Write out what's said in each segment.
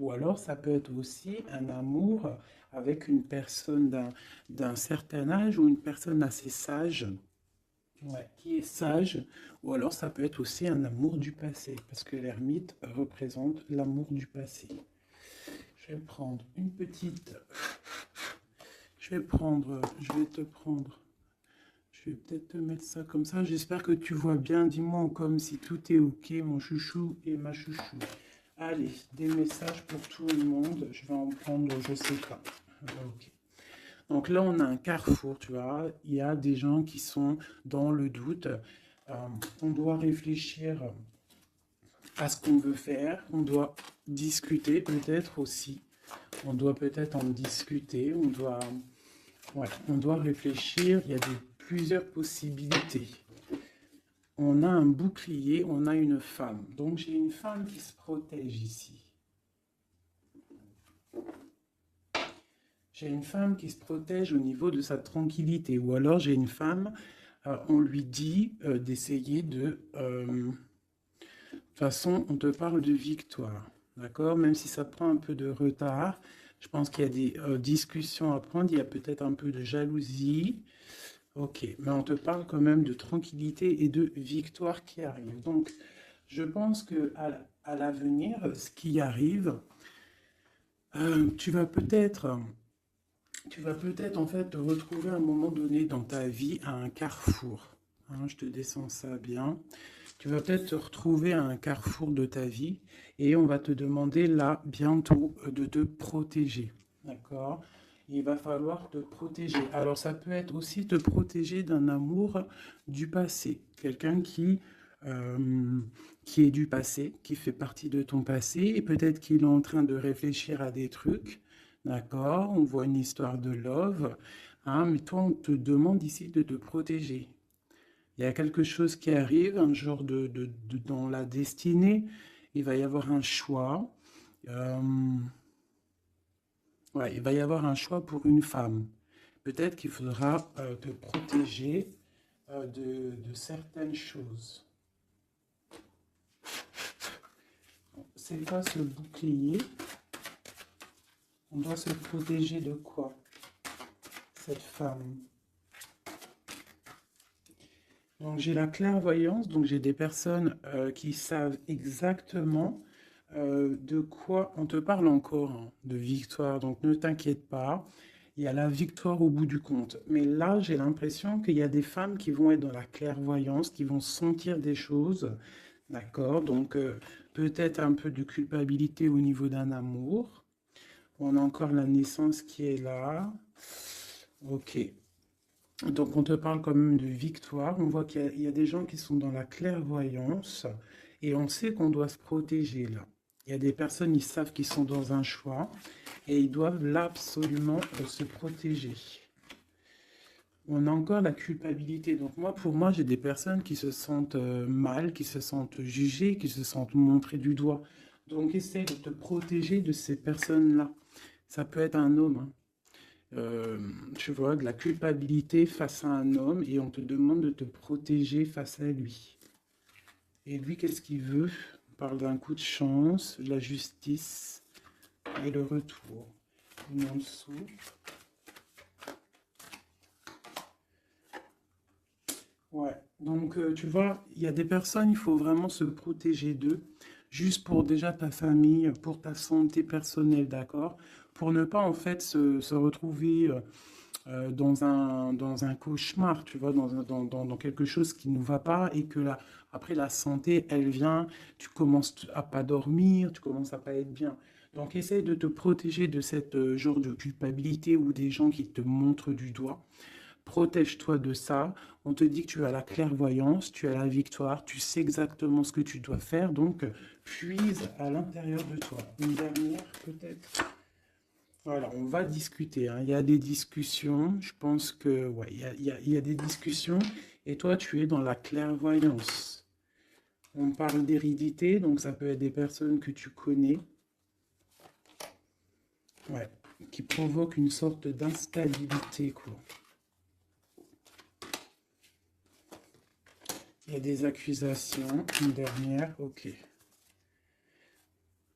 Ou alors, ça peut être aussi un amour avec une personne d'un certain âge ou une personne assez sage, ouais, qui est sage. Ou alors, ça peut être aussi un amour du passé, parce que l'ermite représente l'amour du passé. Je vais prendre une petite... je vais te prendre... Je vais peut-être te mettre ça comme ça. J'espère que tu vois bien. Dis-moi comme si tout est OK, mon chouchou et ma chouchou. Allez, des messages pour tout le monde. Je vais en prendre, je sais pas. OK. Donc là, on a un carrefour, tu vois. Il y a des gens qui sont dans le doute. Euh, on doit réfléchir à ce qu'on veut faire. On doit discuter peut-être aussi. On doit peut-être en discuter. Ouais, on doit réfléchir. Il y a plusieurs possibilités. On a un bouclier, on a une femme. Donc j'ai une femme qui se protège ici. J'ai une femme qui se protège au niveau de sa tranquillité. Ou alors j'ai une femme, on lui dit d'essayer de... de toute façon, on te parle de victoire. D'accord? Même si ça prend un peu de retard, je pense qu'il y a des discussions à prendre. Il y a peut-être un peu de jalousie. Ok, mais on te parle quand même de tranquillité et de victoire qui arrive. Donc, je pense que à l'avenir, ce qui arrive, tu vas peut-être, en fait te retrouver à un moment donné dans ta vie à un carrefour. Hein, je te descends ça bien. Tu vas peut-être te retrouver à un carrefour de ta vie et on va te demander là bientôt de te protéger. D'accord? Il va falloir te protéger. Alors ça peut être aussi te protéger d'un amour du passé. Quelqu'un qui est du passé, qui fait partie de ton passé et peut-être qu'il est en train de réfléchir à des trucs. D'accord? On voit une histoire de love. Hein, mais toi, on te demande ici de te protéger. Il y a quelque chose qui arrive, un genre dans la destinée. Il va y avoir un choix. Euh, ouais, il va y avoir un choix pour une femme. Peut-être qu'il faudra te protéger de certaines choses. C'est quoi ce bouclier? On doit se protéger de quoi, cette femme? Donc j'ai la clairvoyance, donc j'ai des personnes qui savent exactement de quoi on te parle encore, hein, de victoire. Donc ne t'inquiète pas, il y a la victoire au bout du compte. Mais là, j'ai l'impression qu'il y a des femmes qui vont être dans la clairvoyance, qui vont sentir des choses, d'accord? Donc peut-être un peu de culpabilité au niveau d'un amour. On a encore la naissance qui est là. Ok. Donc, on te parle quand même de victoire. On voit qu'il y a des gens qui sont dans la clairvoyance et on sait qu'on doit se protéger là. Il y a des personnes, ils savent qu'ils sont dans un choix et ils doivent là absolument se protéger. On a encore la culpabilité. Donc, pour moi, j'ai des personnes qui se sentent mal, qui se sentent jugées, qui se sentent montrées du doigt. Donc, essaie de te protéger de ces personnes-là. Ça peut être un homme, hein. euh, tu vois, de la culpabilité face à un homme et on te demande de te protéger face à lui. Et lui, qu'est-ce qu'il veut? On parle d'un coup de chance, de la justice et le retour. Une en dessous. Ouais, donc tu vois, il y a des personnes, il faut vraiment se protéger d'eux, juste pour déjà ta famille, pour ta santé personnelle, d'accord? Pour ne pas en fait se retrouver dans un cauchemar, tu vois, dans quelque chose qui ne va pas et que là, après la santé, elle vient, tu commences à pas dormir, tu commences à pas être bien. Donc, essaye de te protéger de cette genre de culpabilité ou des gens qui te montrent du doigt. Protège-toi de ça. On te dit que tu as la clairvoyance, tu as la victoire, tu sais exactement ce que tu dois faire. Donc, puise à l'intérieur de toi. Une dernière, peut-être. Voilà, on va discuter, hein. Il y a des discussions. Je pense que, ouais, il y a des discussions. Et toi, tu es dans la clairvoyance. On parle d'hérédité, donc ça peut être des personnes que tu connais, ouais, qui provoquent une sorte d'instabilité, quoi. Il y a des accusations. Une dernière, ok.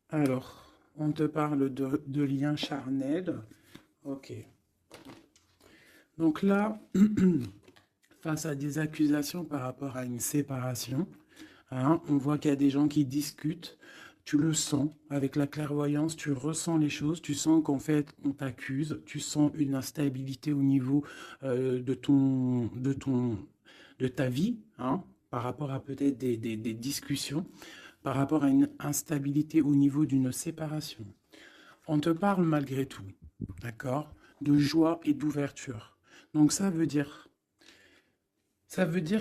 Alors. On te parle de liens charnels. Ok. Donc là, face à des accusations par rapport à une séparation, hein, on voit qu'il y a des gens qui discutent. Tu le sens avec la clairvoyance, tu ressens les choses, tu sens qu'en fait on t'accuse, tu sens une instabilité au niveau de ta vie, hein, par rapport à peut-être des discussions, par rapport à une instabilité au niveau d'une séparation. On te parle malgré tout, d'accord, de joie et d'ouverture. Donc ça veut dire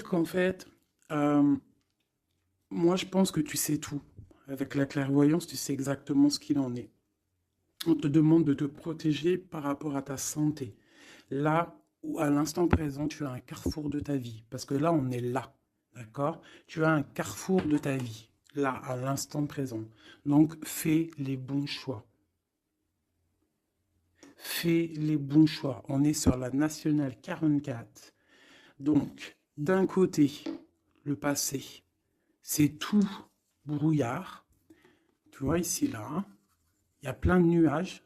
qu'en fait, euh, moi je pense que tu sais tout. Avec la clairvoyance, tu sais exactement ce qu'il en est. On te demande de te protéger par rapport à ta santé. Là où à l'instant présent, tu as un carrefour de ta vie. Parce que là, on est là, d'accord? Tu as un carrefour de ta vie, là, à l'instant présent. Donc, fais les bons choix. Fais les bons choix. On est sur la nationale 44. Donc, d'un côté, le passé, c'est tout brouillard. Tu vois ici, là, hein, il y a plein de nuages.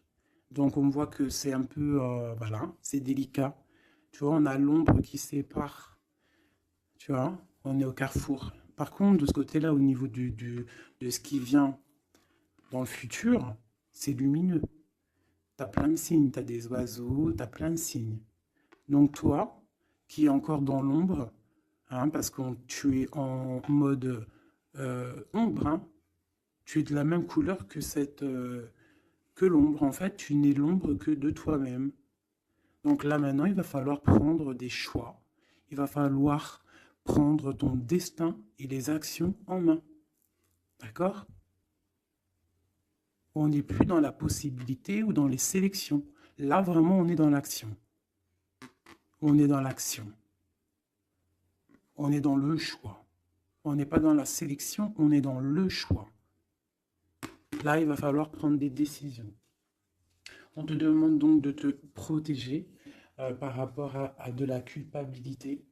Donc, on voit que c'est un peu, voilà, c'est délicat. Tu vois, on a l'ombre qui sépare. Tu vois, on est au carrefour. Par contre, de ce côté-là, au niveau de ce qui vient dans le futur, c'est lumineux. Tu as plein de signes, tu as des oiseaux, tu as plein de signes. Donc toi, qui es encore dans l'ombre, hein, parce que tu es en mode ombre, hein, tu es de la même couleur que que l'ombre. En fait, tu n'es l'ombre que de toi-même. Donc là maintenant, il va falloir prendre des choix. Il va falloir prendre ton destin et les actions en main. D'accord? On n'est plus dans la possibilité ou dans les sélections. Là, vraiment, on est dans l'action. On est dans l'action. On est dans le choix. On n'est pas dans la sélection, on est dans le choix. Là, il va falloir prendre des décisions. On te demande donc de te protéger par rapport à de la culpabilité.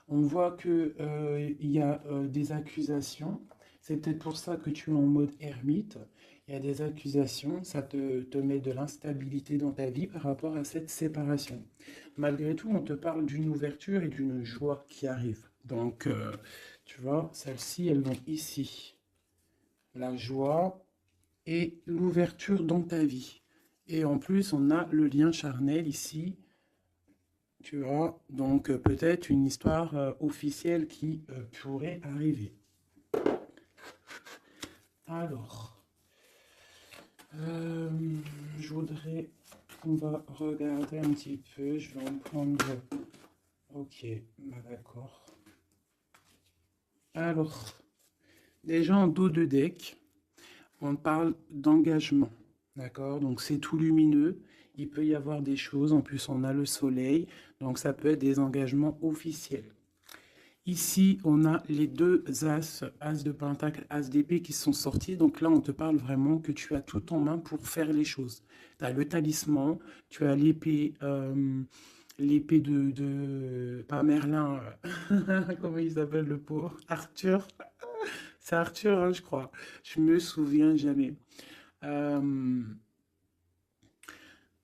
On voit qu'il y a des accusations. C'est peut-être pour ça que tu es en mode ermite. Il y a des accusations, ça te met de l'instabilité dans ta vie par rapport à cette séparation. Malgré tout, on te parle d'une ouverture et d'une joie qui arrive. Donc, tu vois, celles-ci, elles vont ici. La joie et l'ouverture dans ta vie. Et en plus, on a le lien charnel ici. Tu vois, donc peut-être une histoire officielle qui pourrait arriver. Alors, euh, je voudrais qu'on va regarder un petit peu. Je vais en prendre. Ok, bah d'accord. Alors, déjà en dos de deck, on parle d'engagement. D'accord? Donc c'est tout lumineux. Il peut y avoir des choses. En plus, on a le soleil. Donc ça peut être des engagements officiels. Ici, on a les deux as, as de pentacle, as d'épée qui sont sortis. Donc là, on te parle vraiment que tu as tout en main pour faire les choses. Tu as le talisman, tu as l'épée pas Merlin, comment il s'appelle le pauvre? Arthur. C'est Arthur, hein, je crois. Je me souviens jamais. Euh,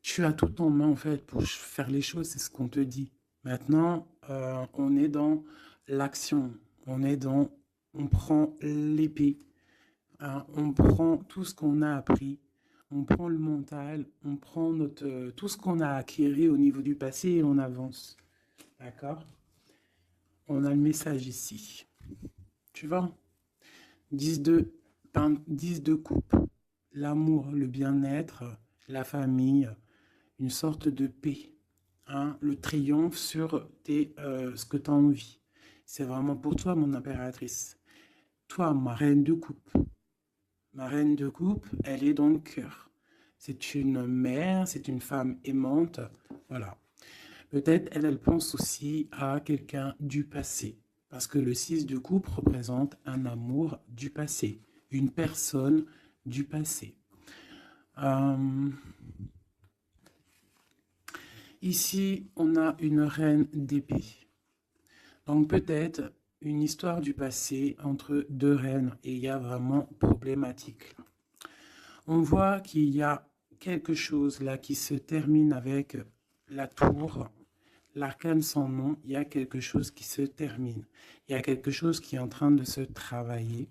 Tu as tout en main en fait pour faire les choses, c'est ce qu'on te dit. Maintenant, on est dans l'action, on prend l'épée, hein, on prend tout ce qu'on a appris, on prend le mental, on prend tout ce qu'on a acquis au niveau du passé et on avance. D'accord? On a le message ici. Tu vois? 10 de, 10 de coupe, l'amour, le bien-être, la famille, une sorte de paix, hein, le triomphe sur ce que tu as envie. C'est vraiment pour toi, mon impératrice. Toi, ma reine de coupe. Ma reine de coupe, elle est dans le cœur. C'est une mère, c'est une femme aimante. Voilà. Peut-être elle pense aussi à quelqu'un du passé. Parce que le 6 de coupe représente un amour du passé. Une personne du passé. Euh, Ici, on a une reine d'épée. Donc peut-être une histoire du passé entre deux reines et il y a vraiment problématique. On voit qu'il y a quelque chose là qui se termine avec la tour, l'arcane sans nom. Il y a quelque chose qui se termine. Il y a quelque chose qui est en train de se travailler.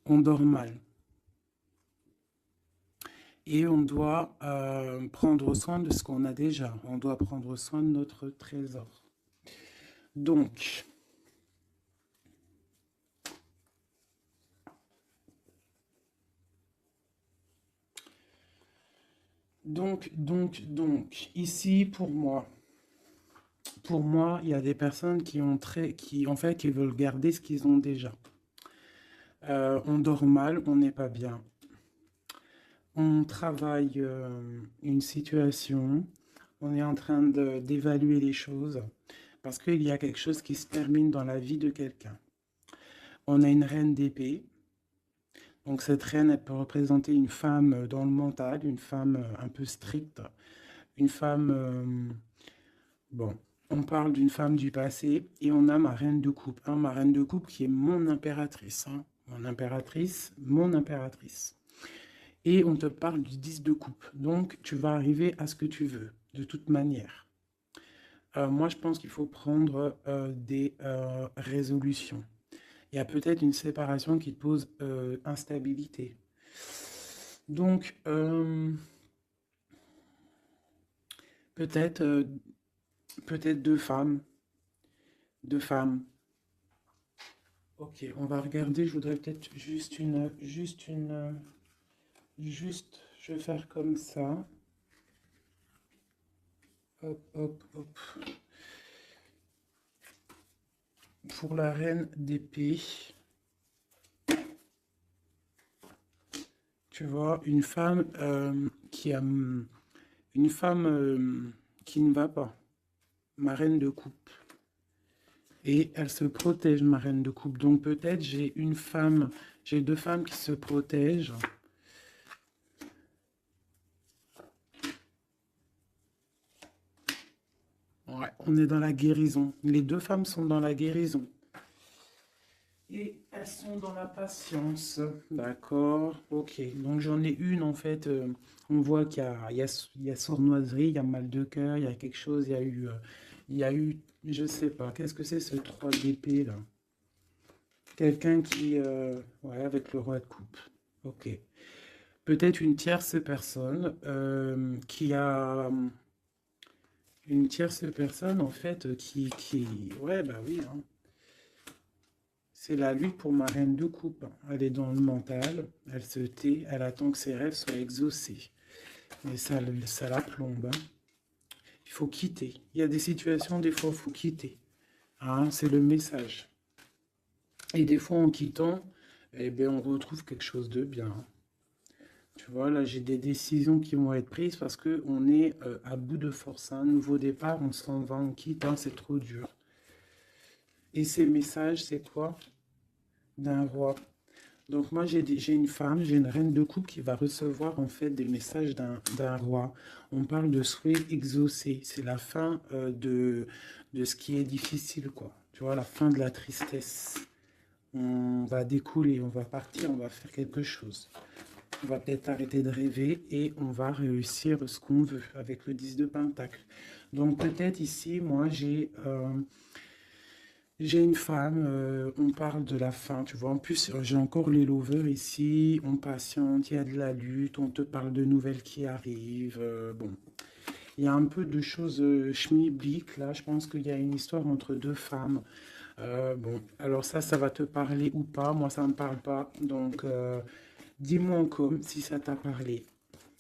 On dort mal. Et on doit prendre soin de ce qu'on a déjà. On doit prendre soin de notre trésor. Donc, ici pour moi, il y a des personnes en fait, qui veulent garder ce qu'ils ont déjà. On dort mal, on n'est pas bien. On travaille une situation, on est en train d'évaluer les choses, parce qu'il y a quelque chose qui se termine dans la vie de quelqu'un. On a une reine d'épée. Donc cette reine, elle peut représenter une femme dans le mental, une femme un peu stricte, une femme... bon, on parle d'une femme du passé et on a ma reine de coupe. Hein, ma reine de coupe qui est mon impératrice. Hein, mon impératrice, mon impératrice. Et on te parle du 10 de coupe. Donc tu vas arriver à ce que tu veux, de toute manière. Moi, je pense qu'il faut prendre des résolutions. Il y a peut-être une séparation qui te pose instabilité. Donc, peut-être peut-être deux femmes. Deux femmes. Ok, on va regarder. Je voudrais peut-être juste, je vais faire comme ça. Hop, hop, hop. Pour la reine d'épée, tu vois, une femme une femme qui ne va pas, ma reine de coupe. Et elle se protège, ma reine de coupe. Donc peut-être j'ai deux femmes qui se protègent. Ouais, on est dans la guérison. Les deux femmes sont dans la guérison. Et elles sont dans la patience. D'accord. Ok. Donc j'en ai une en fait. On voit il y a sournoiserie, il y a mal de cœur, il y a quelque chose, il y a eu, je sais pas. Qu'est-ce que c'est ce 3 d'épée là? Quelqu'un qui, ouais, avec le roi de coupe. Ok. Peut-être une tierce personne qui a une tierce personne en fait ouais bah oui. Hein. C'est la lutte pour ma reine de coupe. Elle est dans le mental, elle se tait, elle attend que ses rêves soient exaucés. Mais ça la plombe. Hein. Il faut quitter. Il y a des situations, des fois, il faut quitter. Hein, c'est le message. Et des fois, en quittant, eh bien, on retrouve quelque chose de bien. Hein. Tu vois, là, j'ai des décisions qui vont être prises parce qu'on est à bout de force. Un nouveau départ, on s'en va, on quitte, hein, c'est trop dur. Et ces messages, c'est quoi? D'un roi. Donc moi, j'ai une femme, j'ai une reine de coupe qui va recevoir en fait des messages d'un roi. On parle de souhait exaucé. C'est la fin de ce qui est difficile, quoi. Tu vois, la fin de la tristesse. On va découler, on va partir, on va faire quelque chose. On va peut-être arrêter de rêver et on va réussir ce qu'on veut avec le 10 de Pentacle. Donc peut-être ici, moi, j'ai une femme, on parle de la fin, tu vois. En plus, j'ai encore les lovers ici, on patiente, il y a de la lutte, on te parle de nouvelles qui arrivent. Bon, il y a un peu de choses schmilblick, là. Je pense qu'il y a une histoire entre deux femmes. Bon, alors ça va te parler ou pas. Moi, ça ne me parle pas. Donc, dis-moi en com si ça t'a parlé.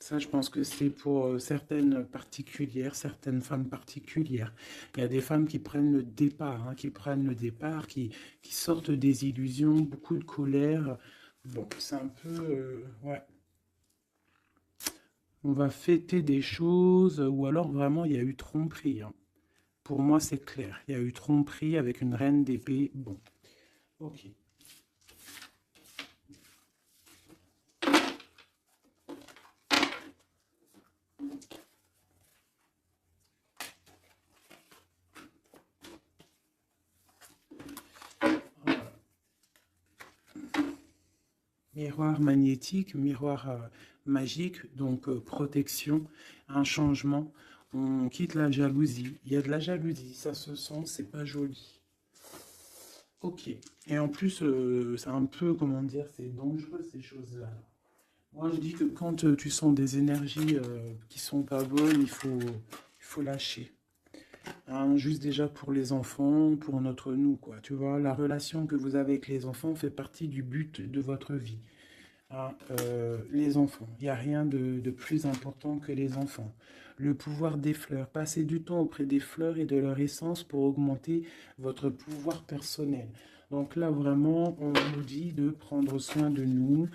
Ça, je pense que c'est pour certaines particulières, certaines femmes particulières. Il y a des femmes qui prennent le départ, hein, qui sortent des illusions, beaucoup de colère. Bon, c'est un peu... ouais. On va fêter des choses, ou alors vraiment, il y a eu tromperie. Hein. Pour moi, c'est clair. Il y a eu tromperie avec une reine d'épée. Bon, ok. Miroir magnétique, miroir magique, donc protection, un changement. On quitte la jalousie. Il y a de la jalousie, ça se sent, c'est pas joli. Ok. Et en plus, c'est un peu, comment dire, c'est dangereux ces choses-là. Moi, je dis que quand tu sens des énergies qui sont pas bonnes, il faut lâcher. Hein, juste déjà pour les enfants, pour notre nous, quoi. Tu vois, la relation que vous avez avec les enfants fait partie du but de votre vie. Hein, les enfants, il n'y a rien de plus important que les enfants. Le pouvoir des fleurs, passez du temps auprès des fleurs et de leur essence pour augmenter votre pouvoir personnel. Donc là, vraiment, on nous dit de prendre soin de nous,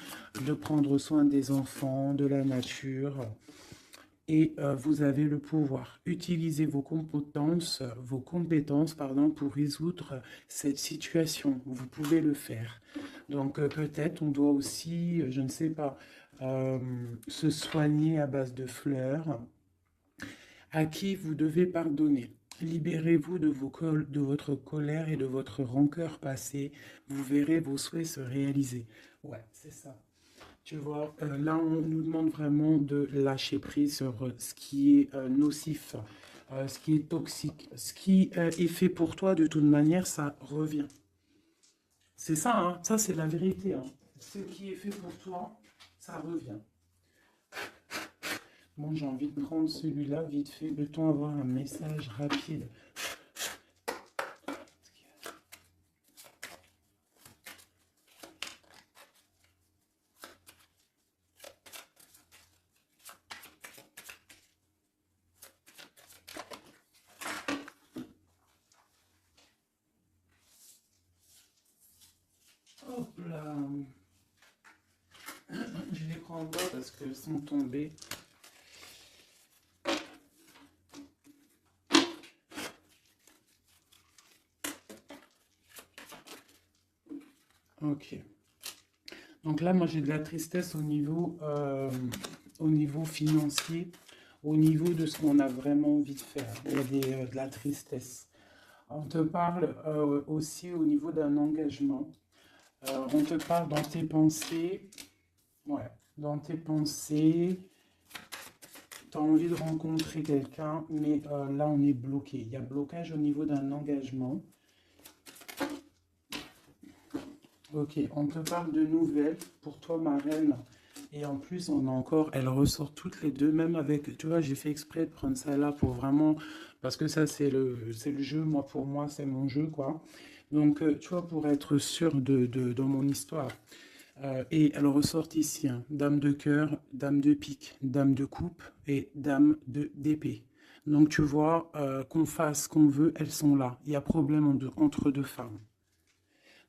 de prendre soin des enfants, de la nature, et vous avez le pouvoir. Utilisez vos compétences, pardon, pour résoudre cette situation. Vous pouvez le faire. Donc peut-être on doit aussi, je ne sais pas, euh, se soigner à base de fleurs. À qui vous devez pardonner. Libérez-vous de votre colère et de votre rancœur passée. Vous verrez vos souhaits se réaliser. Ouais, c'est ça. Tu vois, là, on nous demande vraiment de lâcher prise sur ce qui est nocif, ce qui est toxique. Ce qui est fait pour toi, de toute manière, ça revient. C'est ça, hein, ça c'est la vérité. Hein. Ce qui est fait pour toi, ça revient. Bon, j'ai envie de prendre celui-là vite fait. Peut-on avoir un message rapide? Hop là. Je les prends en bas parce qu'elles sont tombées. Ok. Donc là, moi, j'ai de la tristesse au niveau financier, au niveau de ce qu'on a vraiment envie de faire. Il y a de la tristesse. On te parle aussi au niveau d'un engagement. On te parle dans tes pensées. Ouais, dans tes pensées, tu as envie de rencontrer quelqu'un, mais là, on est bloqué. Il y a blocage au niveau d'un engagement. Ok, on te parle de nouvelles pour toi, ma reine. Et en plus, on a encore, elles ressortent toutes les deux, même avec, tu vois, j'ai fait exprès de prendre ça là pour vraiment, parce que ça, c'est le jeu, moi, pour moi, c'est mon jeu, quoi. Donc, tu vois, pour être sûr de mon histoire. Et elles ressortent ici, hein, dame de cœur, dame de pique, dame de coupe et dame d'épée. Donc, tu vois, qu'on fasse ce qu'on veut, elles sont là. Il y a problème entre deux femmes.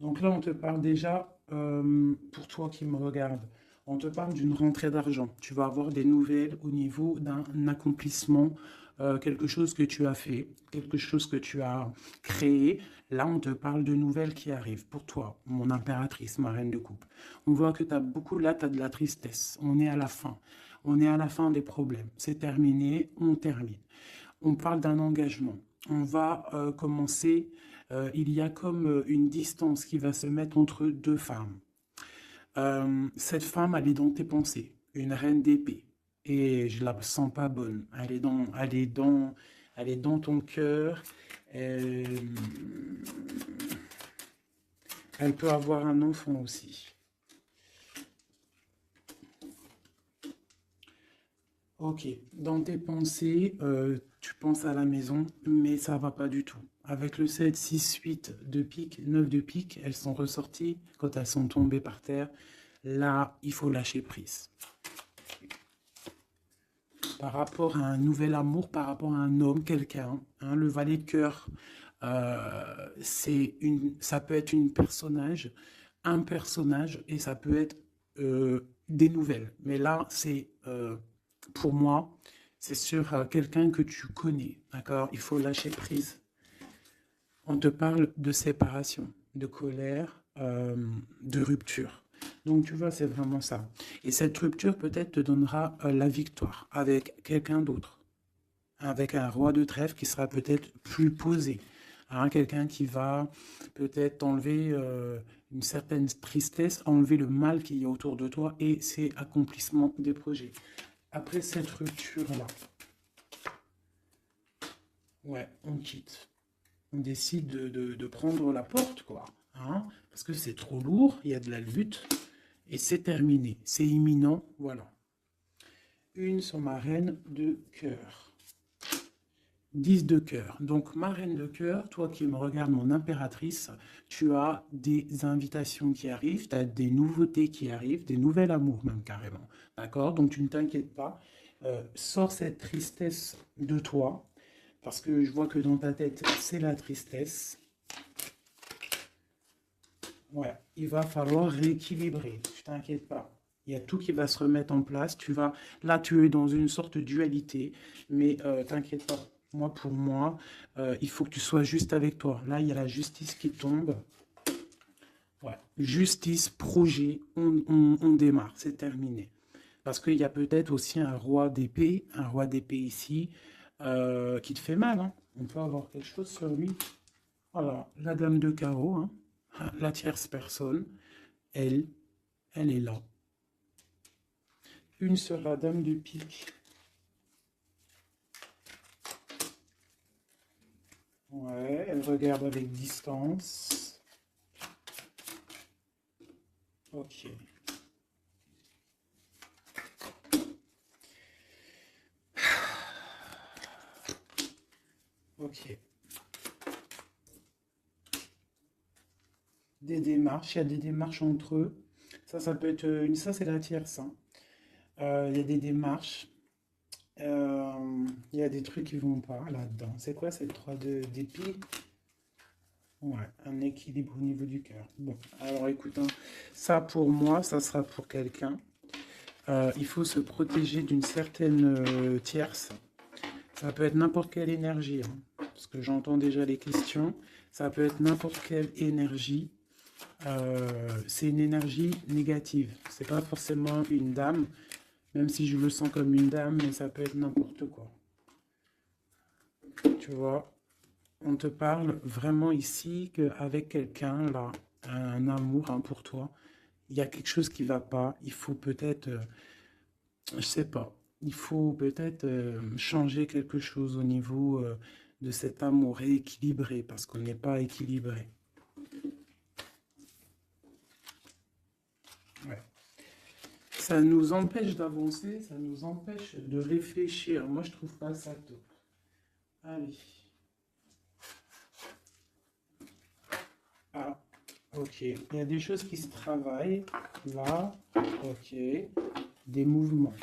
Donc là, on te parle déjà, pour toi qui me regarde, on te parle d'une rentrée d'argent. Tu vas avoir des nouvelles au niveau d'un accomplissement, quelque chose que tu as fait, quelque chose que tu as créé. Là, on te parle de nouvelles qui arrivent pour toi, mon impératrice, ma reine de coupe. On voit que tu as beaucoup, là, tu as de la tristesse. On est à la fin. On est à la fin des problèmes. C'est terminé, on termine. On parle d'un engagement. On va commencer, il y a comme une distance qui va se mettre entre deux femmes. Cette femme, elle est dans tes pensées, une reine d'épée. Et je la sens pas bonne. Elle est dans ton cœur. Euh, Elle peut avoir un enfant aussi. Ok, dans tes pensées, tu penses à la maison, mais ça va pas du tout. Avec le 7, 6, 8 de pique, 9 de pique, elles sont ressorties quand elles sont tombées par terre. Là, il faut lâcher prise. Par rapport à un nouvel amour, par rapport à un homme, quelqu'un, hein, le valet de cœur, ça peut être un personnage, et ça peut être des nouvelles. Mais là, c'est pour moi, c'est sur quelqu'un que tu connais, d'accord? Il faut lâcher prise. On te parle de séparation, de colère, de rupture. Donc tu vois, c'est vraiment ça. Et cette rupture peut-être te donnera la victoire avec quelqu'un d'autre, avec un roi de trèfle qui sera peut-être plus posé, hein, quelqu'un qui va peut-être t'enlever une certaine tristesse, enlever le mal qu'il y a autour de toi et c'est accomplissement des projets. Après cette rupture-là, ouais, on quitte. On décide de prendre la porte, quoi. Hein, parce que c'est trop lourd, il y a de la lutte et c'est terminé. C'est imminent, voilà. Une sur ma reine de cœur. 10 de cœur. Donc, ma reine de cœur, toi qui me regardes, mon impératrice, tu as des invitations qui arrivent, tu as des nouveautés qui arrivent, des nouvelles amours même carrément. D'accord? Donc, tu ne t'inquiètes pas. Sors cette tristesse de toi, parce que je vois que dans ta tête, c'est la tristesse. Ouais, il va falloir rééquilibrer, ne t'inquiète pas. Il y a tout qui va se remettre en place. Là, tu es dans une sorte de dualité, mais t'inquiète pas. Pour moi, il faut que tu sois juste avec toi. Là, il y a la justice qui tombe. Ouais. Justice, projet, on démarre, c'est terminé. Parce qu'il y a peut-être aussi un roi d'épée ici, qui te fait mal, hein. On peut avoir quelque chose sur lui. Voilà, la dame de carreau, hein. La tierce personne, elle, elle est là. Une sur la dame de pique. Ouais, elle regarde avec distance. Ok. Ok. Des démarches, il y a des démarches entre eux. Ça peut être ça c'est la tierce, hein. Il y a des démarches. Il y a des trucs qui vont pas là-dedans. C'est quoi cette 3 d'épée? Ouais, un équilibre au niveau du cœur. Bon, alors écoute, hein, ça pour moi, ça sera pour quelqu'un. Il faut se protéger d'une certaine tierce. Ça peut être n'importe quelle énergie, hein, parce que j'entends déjà les questions. Ça peut être n'importe quelle énergie. C'est une énergie négative. C'est pas forcément une dame, même si je le sens comme une dame, mais ça peut être n'importe quoi. Tu vois, on te parle vraiment ici qu'avec quelqu'un, là, un amour, hein, pour toi, il y a quelque chose qui va pas. Il faut peut-être, je sais pas, il faut peut-être changer quelque chose au niveau de cet amour rééquilibré, parce qu'on n'est pas équilibré. Ouais. Ça nous empêche d'avancer, ça nous empêche de réfléchir. Moi, je trouve pas ça top. Allez. Ah, ok. Il y a des choses qui se travaillent. Là, ok. Des mouvements.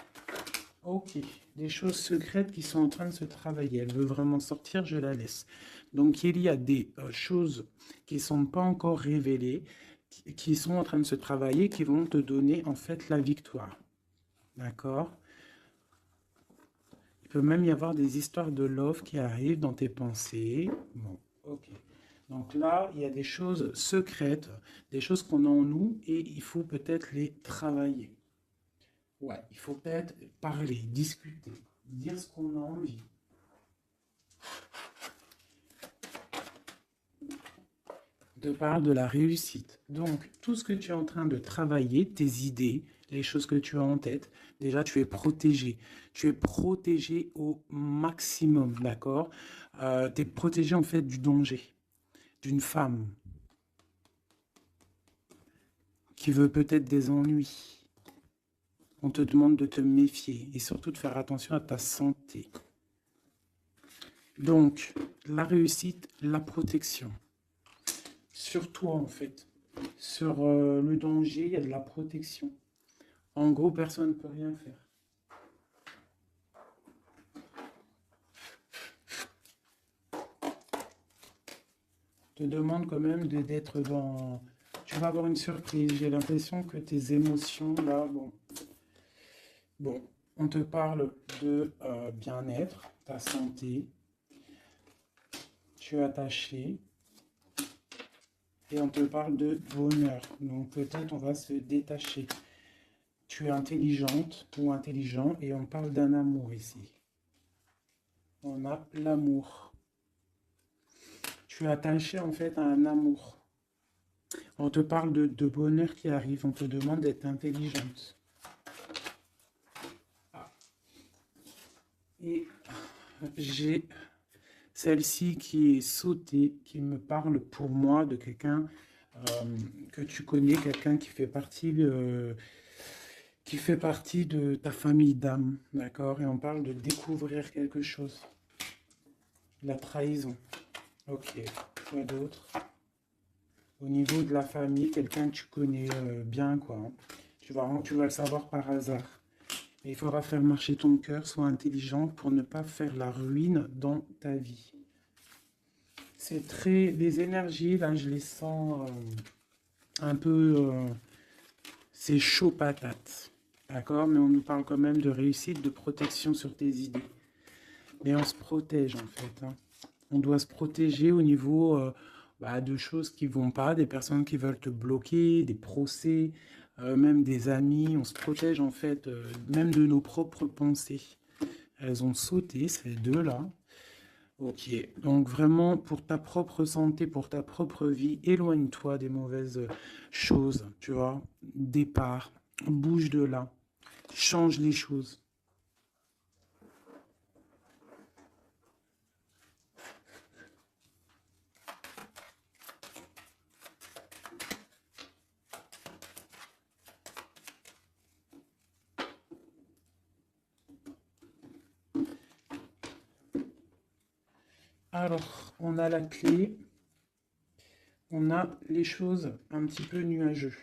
Ok. Des choses secrètes qui sont en train de se travailler. Elle veut vraiment sortir, je la laisse. Donc, il y a des choses qui ne sont pas encore révélées, qui sont en train de se travailler, qui vont te donner en fait la victoire. D'accord? Il peut même y avoir des histoires de love qui arrivent dans tes pensées. Bon, ok. Donc là, il y a des choses secrètes, des choses qu'on a en nous et il faut peut-être les travailler. Ouais, il faut peut-être parler, discuter, dire ce qu'on a envie. De parle de la réussite. Donc, tout ce que tu es en train de travailler, tes idées, les choses que tu as en tête, déjà, tu es protégé. Tu es protégé au maximum, d'accord? Tu es protégé en fait du danger, d'une femme qui veut peut-être des ennuis. On te demande de te méfier et surtout de faire attention à ta santé. Donc, la réussite, la protection. Sur toi, en fait. Sur le danger, il y a de la protection. En gros, personne ne peut rien faire. Je te demande quand même d'être dans... Tu vas avoir une surprise. J'ai l'impression que tes émotions, là, bon... Bon, on te parle de bien-être, ta santé. Tu es attaché. Et on te parle de bonheur. Donc peut-être on va se détacher. Tu es intelligente ou intelligent et on parle d'un amour ici. On a l'amour. Tu es attaché en fait à un amour. On te parle de bonheur qui arrive, on te demande d'être intelligente. Et j'ai celle-ci qui est sautée, qui me parle pour moi de quelqu'un que tu connais, quelqu'un qui fait partie de ta famille d'âme, d'accord? Et on parle de découvrir quelque chose. La trahison. Ok, quoi d'autre? Au niveau de la famille, quelqu'un que tu connais bien, quoi, hein. Tu vas le savoir par hasard. Mais il faudra faire marcher ton cœur, sois intelligent pour ne pas faire la ruine dans ta vie. C'est très... Les énergies, là, je les sens un peu... c'est chaud patate. D'accord? Mais on nous parle quand même de réussite, de protection sur tes idées. Mais on se protège, en fait, hein. On doit se protéger au niveau de choses qui vont pas, des personnes qui veulent te bloquer, des procès, même des amis. On se protège, en fait, même de nos propres pensées. Elles ont sauté, ces deux-là. Ok, donc vraiment pour ta propre santé, pour ta propre vie, éloigne-toi des mauvaises choses, tu vois. Départ, bouge de là, change les choses. Alors, on a la clé, on a les choses un petit peu nuageux.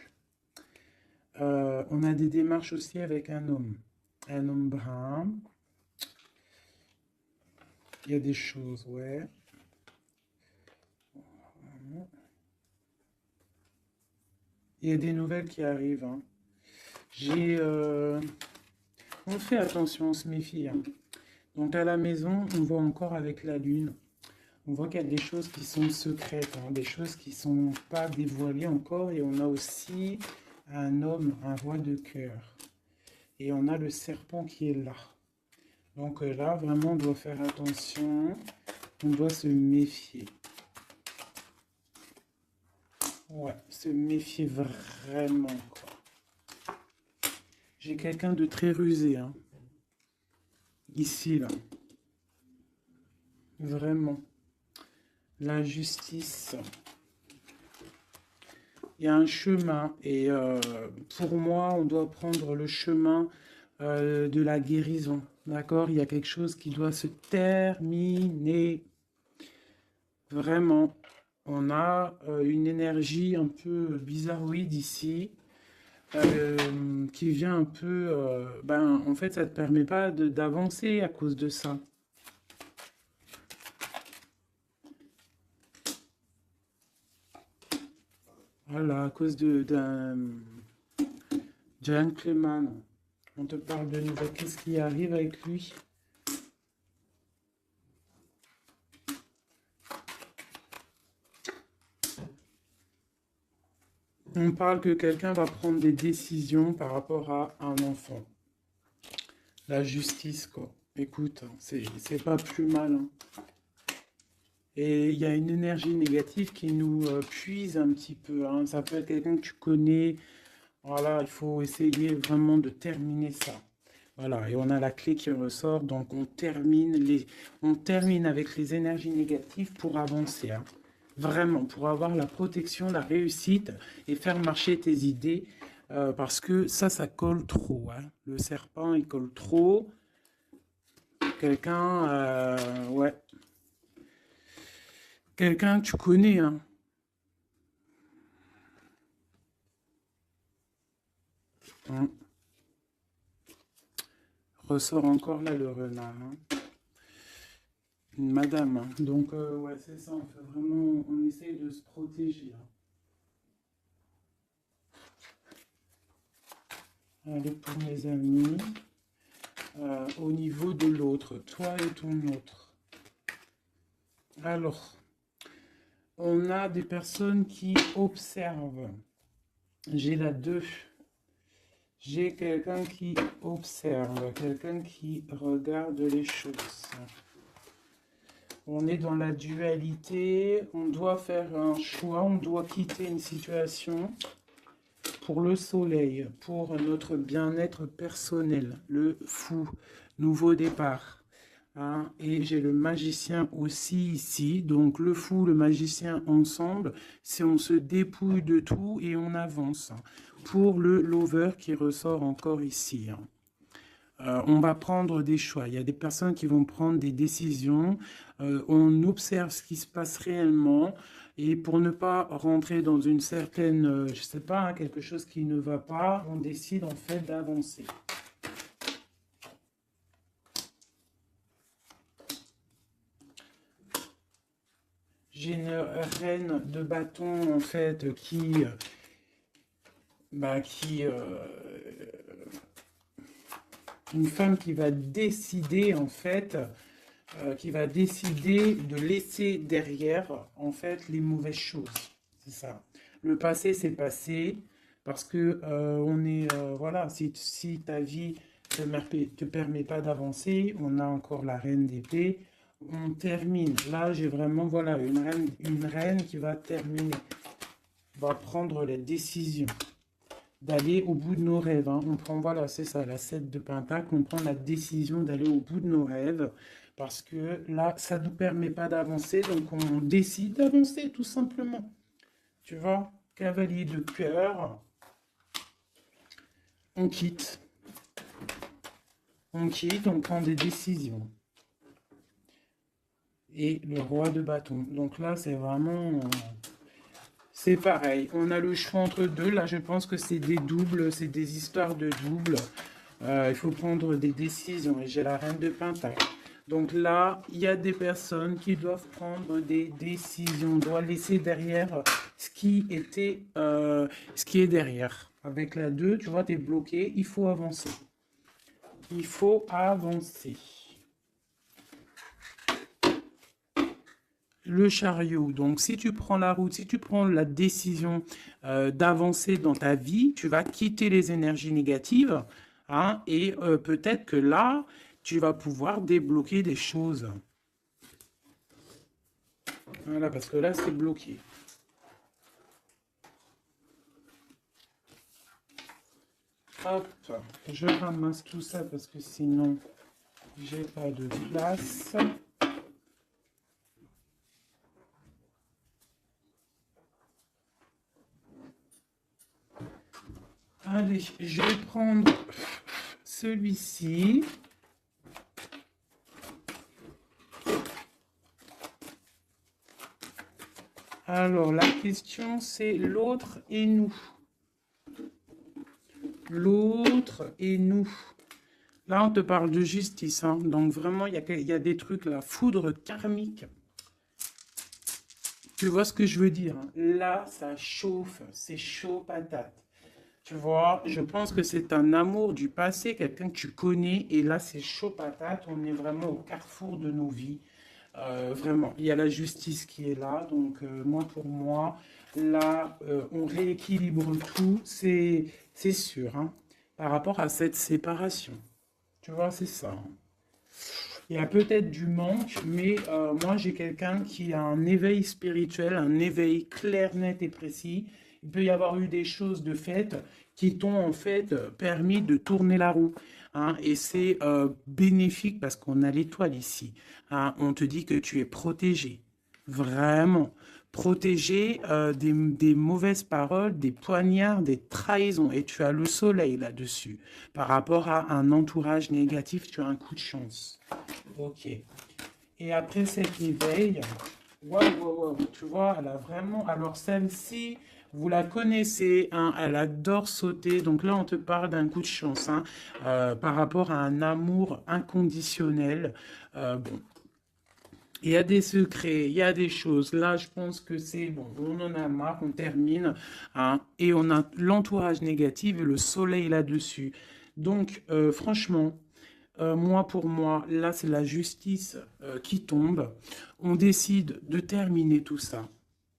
On a des démarches aussi avec un homme brun. Il y a des choses, ouais. Il y a des nouvelles qui arrivent, hein. On fait attention, on se méfie, hein. Donc à la maison, on voit encore avec la lune. On voit qu'il y a des choses qui sont secrètes, hein, des choses qui ne sont pas dévoilées encore. Et on a aussi un homme, un roi de cœur. Et on a le serpent qui est là. Donc là, vraiment, on doit faire attention. On doit se méfier. Ouais, se méfier vraiment, quoi. J'ai quelqu'un de très rusé, hein. Ici, là. Vraiment. La justice. Il y a un chemin. Et pour moi, on doit prendre le chemin de la guérison. D'accord? Il y a quelque chose qui doit se terminer. Vraiment. On a une énergie un peu bizarroïde ici. Qui vient un peu... en fait, ça ne te permet pas d'avancer à cause de ça. Voilà, à cause d'un gentleman. On te parle de nouveau. Qu'est-ce qui arrive avec lui? On parle que quelqu'un va prendre des décisions par rapport à un enfant. La justice, quoi. Écoute, hein, c'est pas plus mal, hein. Et il y a une énergie négative qui nous puise un petit peu, hein. Ça peut être quelqu'un que tu connais. Voilà, il faut essayer vraiment de terminer ça. Voilà, et on a la clé qui ressort, donc on termine avec les énergies négatives pour avancer, hein. Vraiment, pour avoir la protection, la réussite et faire marcher tes idées, parce que ça colle trop, hein. Le serpent, il colle trop. Quelqu'un, ouais, quelqu'un que tu connais, hein. Hum. Ressort encore là le renard, hein. Une madame, hein. Donc, ouais, c'est ça, on fait vraiment, on essaye de se protéger, hein. Allez, pour mes amis, au niveau de l'autre, toi et ton autre. Alors, on a des personnes qui observent. J'ai la 2. J'ai quelqu'un qui observe, quelqu'un qui regarde les choses. On est dans la dualité, on doit faire un choix, on doit quitter une situation pour le soleil, pour notre bien-être personnel, le fou, nouveau départ. Hein. Et j'ai le magicien aussi ici, donc le fou, le magicien ensemble, c'est on se dépouille de tout et on avance. Pour le lover qui ressort encore ici. Hein. On va prendre des choix. Il y a des personnes qui vont prendre des décisions. On observe ce qui se passe réellement. Et pour ne pas rentrer dans une certaine, je sais pas, hein, quelque chose qui ne va pas, on décide en fait d'avancer. J'ai une reine de bâton en fait qui une femme qui va décider en fait, qui va décider de laisser derrière en fait les mauvaises choses. C'est ça. Le passé, c'est passé parce que on est voilà, si ta vie te permet pas d'avancer, on a encore la reine d'épée. On termine. Là, j'ai vraiment voilà une reine qui va terminer, va prendre les décisions d'aller au bout de nos rêves. Hein. On prend, voilà, c'est ça, la 7 de Pentacle, on prend la décision d'aller au bout de nos rêves, parce que là, ça ne nous permet pas d'avancer, donc on décide d'avancer, tout simplement. Tu vois, cavalier de cœur, on quitte. On quitte, on prend des décisions. Et le roi de bâton. Donc là, c'est vraiment... c'est pareil, on a le choix entre deux. Là, je pense que c'est des doubles, c'est des histoires de doubles. Il faut prendre des décisions. Et j'ai la reine de Pentacle. Donc là, il y a des personnes qui doivent prendre des décisions. On doit laisser derrière ce qui était, ce qui est derrière. Avec la 2, tu vois, tu es bloqué. Il faut avancer. Il faut avancer. Le chariot. Donc, si tu prends la route, si tu prends la décision d'avancer dans ta vie, tu vas quitter les énergies négatives. Hein, et peut-être que là, tu vas pouvoir débloquer des choses. Voilà, parce que là, c'est bloqué. Hop, je ramasse tout ça parce que sinon, j'ai pas de place. Allez, je vais prendre celui-ci. Alors, la question, c'est l'autre et nous. L'autre et nous. Là, on te parle de justice. Hein. Donc, vraiment, il y a des trucs, la foudre karmique. Tu vois ce que je veux dire? Hein. Là, ça chauffe. C'est chaud patate. Tu vois, je pense que c'est un amour du passé, quelqu'un que tu connais. Et là, c'est chaud patate. On est vraiment au carrefour de nos vies. Vraiment, il y a la justice qui est là. Donc, moi, pour moi, là, on rééquilibre tout. C'est sûr, hein, par rapport à cette séparation. Tu vois, c'est ça. Il y a peut-être du manque, mais moi, j'ai quelqu'un qui a un éveil spirituel, un éveil clair, net et précis. Il peut y avoir eu des choses de fait qui t'ont en fait permis de tourner la roue. Hein, et c'est bénéfique parce qu'on a l'étoile ici. Hein, on te dit que tu es protégé. Vraiment. Protégé des mauvaises paroles, des poignards, des trahisons. Et tu as le soleil là-dessus. Par rapport à un entourage négatif, tu as un coup de chance. Ok. Et après cet éveil, waouh, tu vois, elle a vraiment... Alors celle-ci, vous la connaissez, hein, elle adore sauter. Donc là, on te parle d'un coup de chance, hein, par rapport à un amour inconditionnel. Bon, il y a des secrets, il y a des choses. Là, je pense que c'est bon, on en a marre, on termine. Hein, et on a l'entourage négatif et le soleil là-dessus. Donc, franchement, moi, pour moi, là, c'est la justice qui tombe. On décide de terminer tout ça.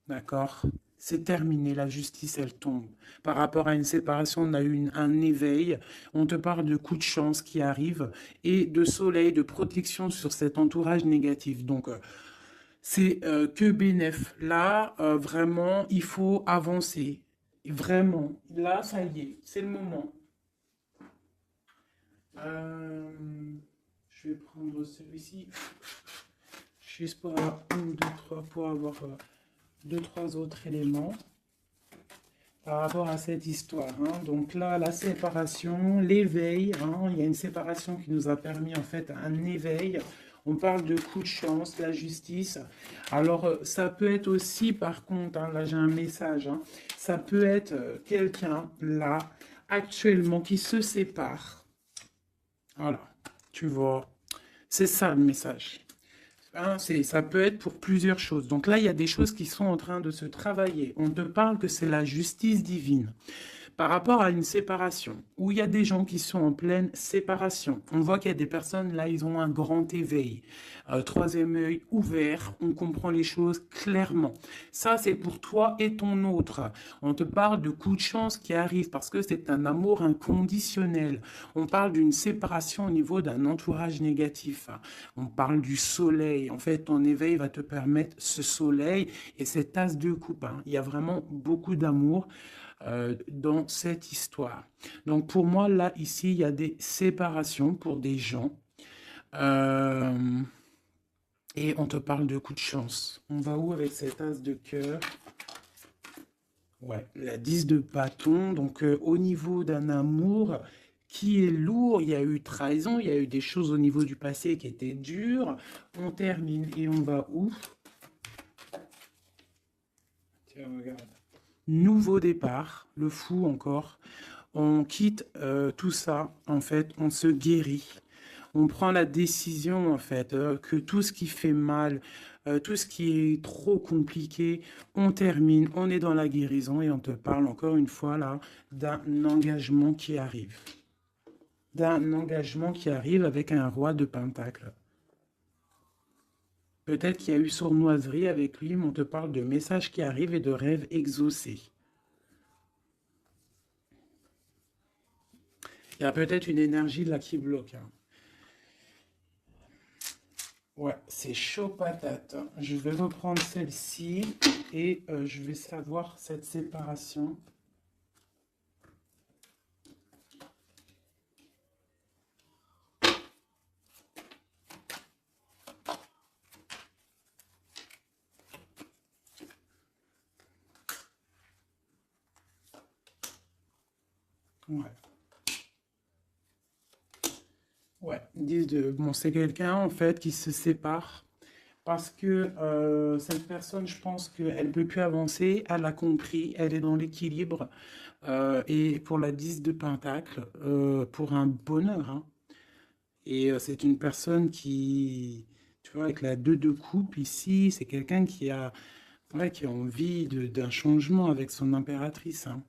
D'accord? C'est terminé, la justice, elle tombe. Par rapport à une séparation, on a eu un éveil. On te parle de coups de chance qui arrivent et de soleil, de protection sur cet entourage négatif. Donc, C'est que bénéf. Là, vraiment, il faut avancer. Vraiment. Là, ça y est, c'est le moment. Euh, je vais prendre celui-ci. Juste pour avoir une, deux, trois, pour avoir deux, trois autres éléments par rapport à cette histoire, hein. Donc là, la séparation, l'éveil, hein, il y a une séparation qui nous a permis en fait un éveil. On parle de coup de chance, la justice. Alors, ça peut être aussi, par contre, hein, là j'ai un message, hein, ça peut être quelqu'un là, actuellement, qui se sépare. Voilà, tu vois, c'est ça le message. Hein, ça peut être pour plusieurs choses. Donc là, il y a des choses qui sont en train de se travailler. On te parle que c'est la justice divine par rapport à une séparation, où il y a des gens qui sont en pleine séparation. On voit qu'il y a des personnes, là, ils ont un grand éveil. Troisième œil ouvert, on comprend les choses clairement. Ça, c'est pour toi et ton autre. On te parle de coups de chance qui arrivent parce que c'est un amour inconditionnel. On parle d'une séparation au niveau d'un entourage négatif. On parle du soleil. En fait, ton éveil va te permettre ce soleil et cette tasse de coupe, hein. Il y a vraiment beaucoup d'amour dans cette histoire. Donc pour moi, là, ici, il y a des séparations pour des gens. Euh, et on te parle de coup de chance. On va où avec cette as de cœur? Ouais, la 10 de bâton. Donc au niveau d'un amour qui est lourd, il y a eu trahison, il y a eu des choses au niveau du passé qui étaient dures. On termine et on va où? Tiens, regarde. Nouveau départ, le fou encore. On quitte tout ça, en fait, on se guérit. On prend la décision, en fait, que tout ce qui fait mal, tout ce qui est trop compliqué, on termine, on est dans la guérison et on te parle encore une fois là d'un engagement qui arrive. D'un engagement qui arrive avec un roi de Pentacle. Peut-être qu'il y a eu sournoiserie avec lui, mais on te parle de messages qui arrivent et de rêves exaucés. Il y a peut-être une énergie là qui bloque, hein. Ouais, c'est chaud patate. Je vais reprendre celle-ci et je vais savoir cette séparation. Ouais. Ouais, ils disent de... Bon, c'est quelqu'un en fait qui se sépare parce que cette personne, je pense qu'elle ne peut plus avancer, elle a compris, elle est dans l'équilibre. Et pour la 10 de Pentacle, pour un bonheur, hein. Et c'est une personne qui, tu vois, avec la 2 de coupe ici, c'est quelqu'un qui a, ouais, qui a envie d'un changement avec son impératrice, hein.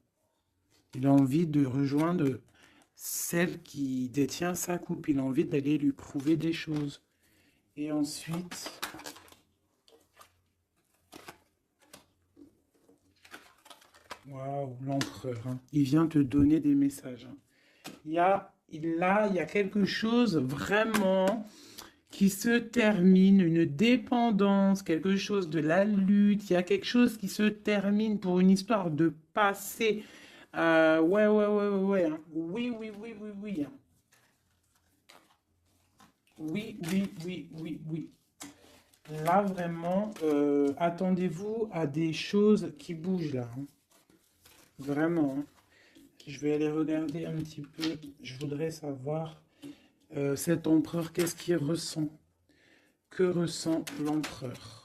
Il a envie de rejoindre celle qui détient sa coupe. Il a envie d'aller lui prouver des choses. Et ensuite, waouh, l'empereur, hein. Il vient te donner des messages, hein. Il y a quelque chose vraiment qui se termine, une dépendance, quelque chose de la lutte. Il y a quelque chose qui se termine pour une histoire de passé. Ouais, hein. Oui, oui, oui, oui, oui, hein. Oui, oui, oui, oui, oui. Là, vraiment, attendez-vous à des choses qui bougent là, hein. Vraiment, hein. Je vais aller regarder un petit peu. Je voudrais savoir cet empereur, qu'est-ce qu'il ressent? Que ressent l'empereur?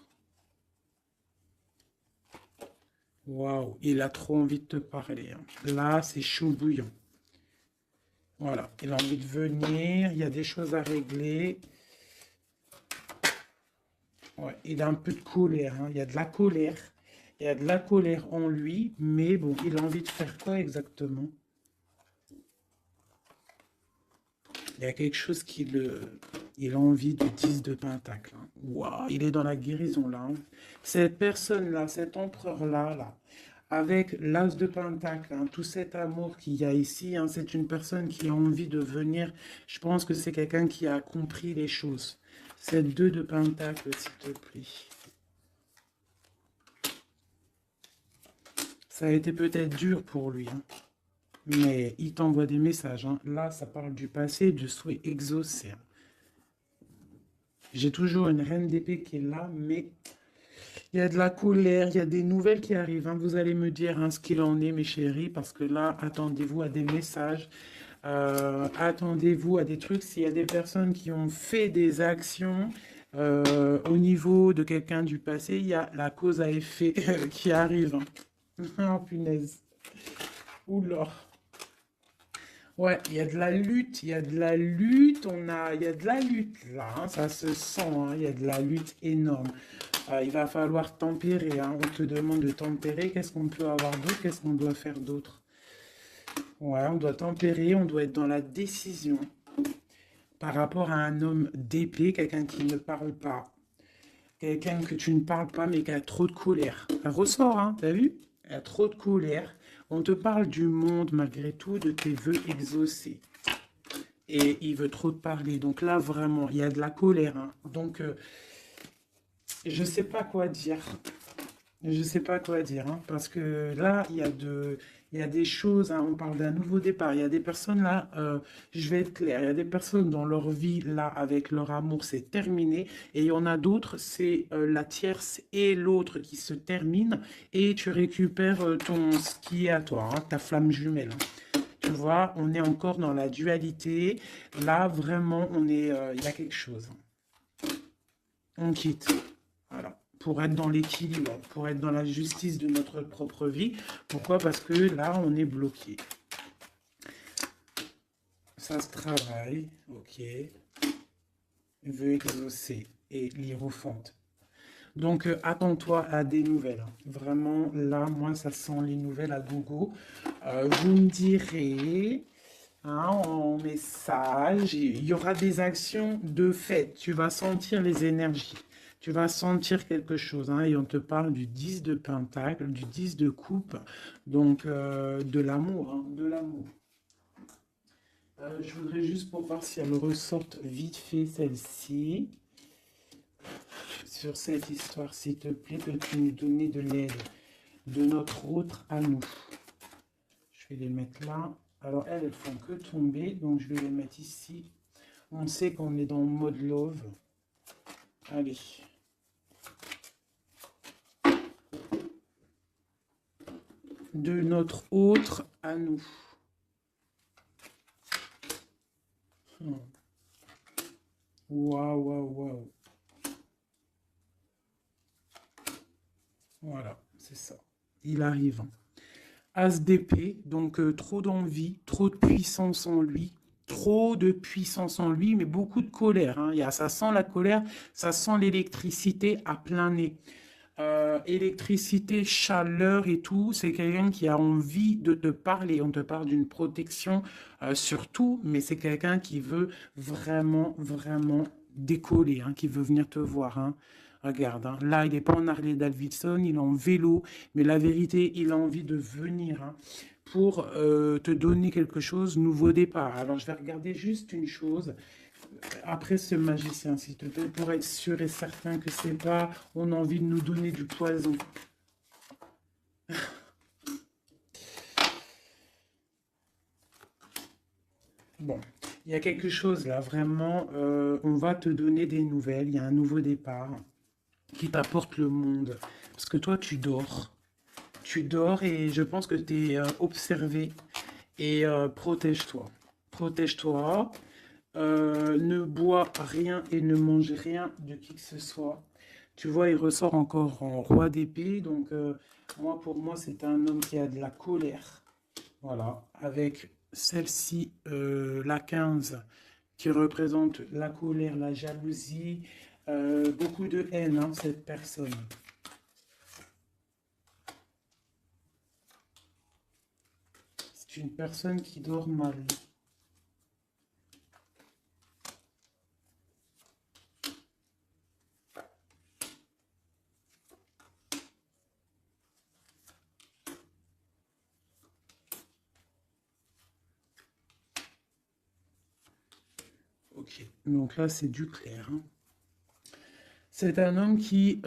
Waouh, il a trop envie de te parler, hein. Là, c'est chaud bouillant. Voilà, il a envie de venir, il y a des choses à régler. Ouais, il a un peu de colère, hein. Il y a de la colère. Il y a de la colère en lui, mais bon, il a envie de faire quoi exactement? Il y a quelque chose qui le... Il a envie de 10 de pentacle, hein. Waouh, il est dans la guérison là, hein. Cette personne-là, cet empereur-là, là, avec l'as de pentacle, hein, tout cet amour qu'il y a ici, hein, c'est une personne qui a envie de venir. Je pense que c'est quelqu'un qui a compris les choses. Cette 2 de pentacle, s'il te plaît. Ça a été peut-être dur pour lui, hein, mais il t'envoie des messages, hein. Là, ça parle du passé, du souhait exaucé, hein. J'ai toujours une reine d'épée qui est là, mais il y a de la colère, il y a des nouvelles qui arrivent, hein. Vous allez me dire, hein, ce qu'il en est, mes chéris, parce que là, attendez-vous à des messages, attendez-vous à des trucs. S'il y a des personnes qui ont fait des actions au niveau de quelqu'un du passé, il y a la cause à effet qui arrive, hein. Oh, punaise. Oula. Ouais, il y a de la lutte, il y a de la lutte, il y a de la lutte là, hein, ça se sent, hein, il y a de la lutte énorme. Il va falloir tempérer, hein, on te demande de tempérer, qu'est-ce qu'on peut avoir d'autre, qu'est-ce qu'on doit faire d'autre? Ouais, on doit tempérer, on doit être dans la décision par rapport à un homme d'épée, quelqu'un qui ne parle pas, quelqu'un que tu ne parles pas mais qui a trop de colère. Ça ressort, hein, t'as vu? Il a trop de colère. On te parle du monde malgré tout, de tes vœux exaucés. Et il veut trop te parler. Donc là, vraiment, il y a de la colère, hein. Donc, je ne sais pas quoi dire. Je ne sais pas quoi dire, hein, parce que là, il y a des choses, hein, on parle d'un nouveau départ. Il y a des personnes là, je vais être clair, il y a des personnes dans leur vie là, avec leur amour, c'est terminé. Et il y en a d'autres, c'est la tierce et l'autre qui se terminent et tu récupères ce qui est à toi, hein, ta flamme jumelle, hein. Tu vois, on est encore dans la dualité. Là, vraiment, il y a quelque chose. On quitte. Voilà. Pour être dans l'équilibre, pour être dans la justice de notre propre vie. Pourquoi? Parce que là, on est bloqué. Ça se travaille. Ok. Veut exaucer et l'hiérophante. Donc, attends-toi à des nouvelles, hein. Vraiment, là, moi, ça sent les nouvelles à gogo. Vous me direz, hein, en message, il y aura des actions de fait. Tu vas sentir les énergies. Tu vas sentir quelque chose, hein, et on te parle du 10 de pentacle, du 10 de coupe, donc de l'amour, hein, de l'amour. Je voudrais juste pour voir si elle ressorte vite fait celle-ci. Sur cette histoire, s'il te plaît, peux-tu nous donner de l'aide de notre autre à nous? Je vais les mettre là. Alors, elles font que tomber, donc je vais les mettre ici. On sait qu'on est dans le mode love. Allez. De notre autre à nous. Waouh, waouh, waouh. Voilà, c'est ça. Il arrive. As d'épée, donc trop d'envie, trop de puissance en lui, trop de puissance en lui, mais beaucoup de colère, hein. Ça sent la colère, ça sent l'électricité à plein nez. Électricité, chaleur et tout, c'est quelqu'un qui a envie de te parler. On te parle d'une protection surtout, mais c'est quelqu'un qui veut vraiment, vraiment décoller, hein, qui veut venir te voir, hein. Regarde, hein, là, il n'est pas en Harley Davidson, il est en vélo, mais la vérité, il a envie de venir, hein, pour te donner quelque chose, nouveau départ. Alors, je vais regarder juste une chose. Après ce magicien, s'il te plaît, pour être sûr et certain que c'est pas, on a envie de nous donner du poison. Bon, il y a quelque chose là, vraiment, on va te donner des nouvelles, il y a un nouveau départ qui t'apporte le monde. Parce que toi, tu dors. Tu dors et je pense que tu es observé. Et protège-toi. Protège-toi. Ne bois rien et ne mange rien de qui que ce soit. Tu vois, il ressort encore en roi d'épée. Donc, moi, pour moi, c'est un homme qui a de la colère. Voilà. Avec celle-ci, la 15, qui représente la colère, la jalousie, beaucoup de haine, hein, cette personne. C'est une personne qui dort mal. Ok. Donc là, c'est du clair, hein. C'est un homme qui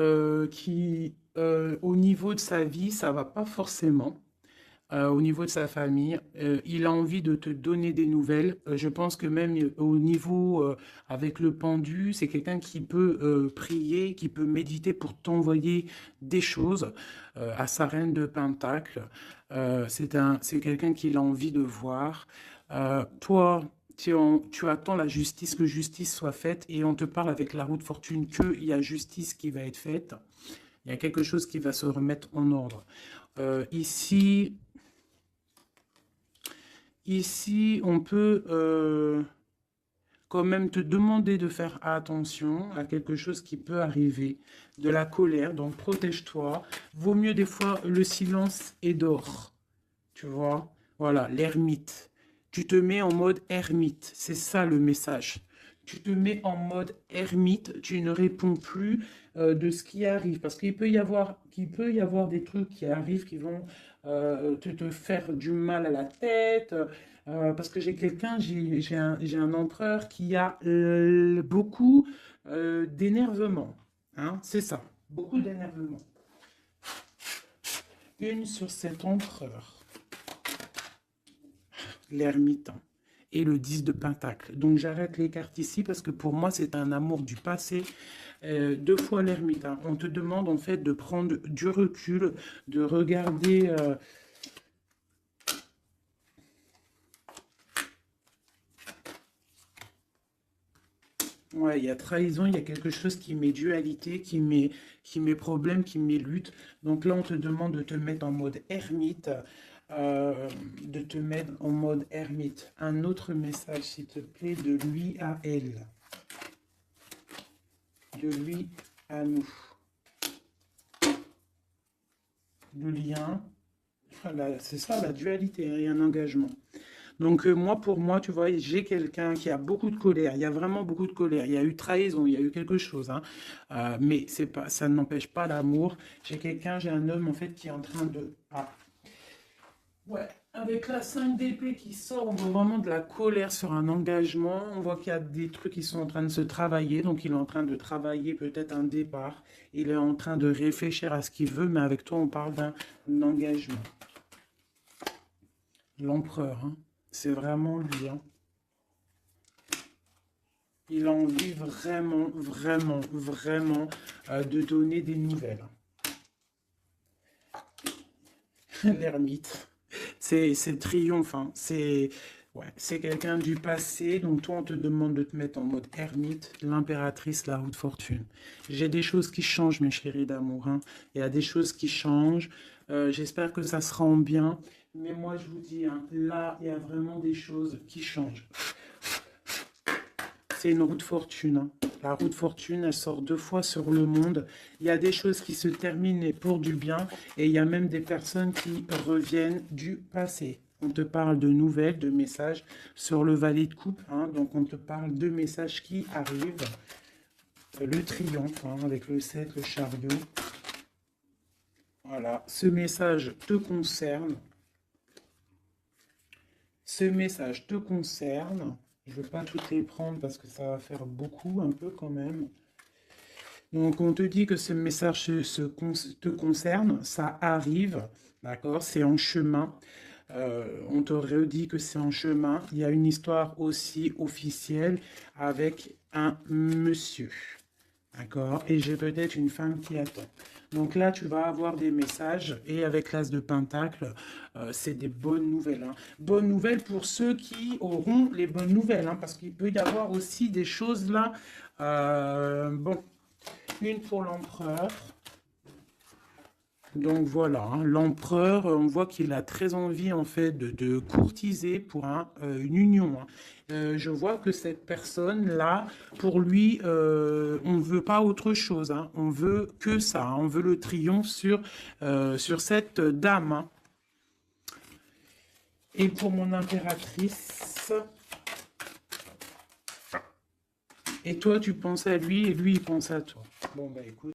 au niveau de sa vie, ça va pas forcément. Au niveau de sa famille, il a envie de te donner des nouvelles. Je pense que même au niveau avec le pendu, c'est quelqu'un qui peut prier, qui peut méditer pour t'envoyer des choses à sa reine de Pentacle. C'est quelqu'un qu'il a envie de voir. Toi, tu attends la justice, que justice soit faite, et on te parle avec la roue de fortune qu'il y a justice qui va être faite. Il y a quelque chose qui va se remettre en ordre. Ici, Ici, on peut quand même te demander de faire attention à quelque chose qui peut arriver, de la colère, donc protège-toi. Vaut mieux des fois le silence et d'or, tu vois. Voilà, l'ermite. Tu te mets en mode ermite, c'est ça le message. Tu te mets en mode ermite, tu ne réponds plus de ce qui arrive. Parce qu'il peut y avoir des trucs qui arrivent qui vont te faire du mal à la tête. Parce que j'ai un empereur qui a beaucoup d'énervement. Hein, c'est ça, beaucoup d'énervement. Une sur cet empereur, l'ermite et le 10 de Pentacle. Donc j'arrête les cartes ici parce que pour moi c'est un amour du passé. Deux fois l'ermite. Hein. On te demande en fait de prendre du recul, de regarder... Ouais, il y a trahison, il y a quelque chose qui met dualité, qui met problème, qui met lutte. Donc là, on te demande de te mettre en mode ermite, de te mettre en mode ermite. Un autre message, s'il te plaît, de lui à elle. De lui à nous. Le lien, voilà, c'est ça la dualité, hein, et un engagement. Donc moi, pour moi, tu vois, j'ai quelqu'un qui a beaucoup de colère. Il y a vraiment beaucoup de colère. Il y a eu trahison, il y a eu quelque chose. Hein. Mais c'est pas, ça n'empêche pas l'amour. J'ai un homme en fait qui est en train de... Ah. Ouais, avec la 5 d'épée qui sort, on voit vraiment de la colère sur un engagement. On voit qu'il y a des trucs qui sont en train de se travailler. Donc il est en train de travailler peut-être un départ. Il est en train de réfléchir à ce qu'il veut. Mais avec toi, on parle d'un engagement. L'empereur, hein. C'est vraiment lui. Hein. Il a envie vraiment, vraiment, vraiment de donner des nouvelles. L'ermite. C'est le triomphe. Hein. C'est quelqu'un du passé. Donc toi, on te demande de te mettre en mode ermite. L'impératrice, la roue de fortune. J'ai des choses qui changent, mes chéris d'amour. Hein. Il y a des choses qui changent. J'espère que ça sera en bien. Mais moi, je vous dis, hein, là, il y a vraiment des choses qui changent. C'est une roue de fortune. Hein. La roue de fortune, elle sort 2 fois sur le monde. Il y a des choses qui se terminent pour du bien. Et il y a même des personnes qui reviennent du passé. On te parle de nouvelles, de messages sur le valet de coupe. Hein. Donc, on te parle de messages qui arrivent. Le triomphe, hein, avec le 7, le chariot. Voilà. Ce message te concerne. Ce message te concerne. Je ne veux pas toutes les prendre parce que ça va faire beaucoup, un peu quand même. Donc, on te dit que ce message te concerne, ça arrive, d'accord, c'est en chemin. On te redit que c'est en chemin. Il y a une histoire aussi officielle avec un monsieur, d'accord, et j'ai peut-être une femme qui attend. Donc là, tu vas avoir des messages et avec l'As de Pentacle, c'est des bonnes nouvelles. Hein. Bonnes nouvelles pour ceux qui auront les bonnes nouvelles, hein, parce qu'il peut y avoir aussi des choses là. Bon, une pour l'empereur. Donc voilà, hein, l'empereur, on voit qu'il a très envie en fait de courtiser pour une union. Hein. Je vois que cette personne-là, pour lui, on ne veut pas autre chose. Hein. On veut que ça. Hein. On veut le triomphe sur cette dame. Hein. Et pour mon impératrice, et toi tu penses à lui et lui il pense à toi. Bon bah écoute.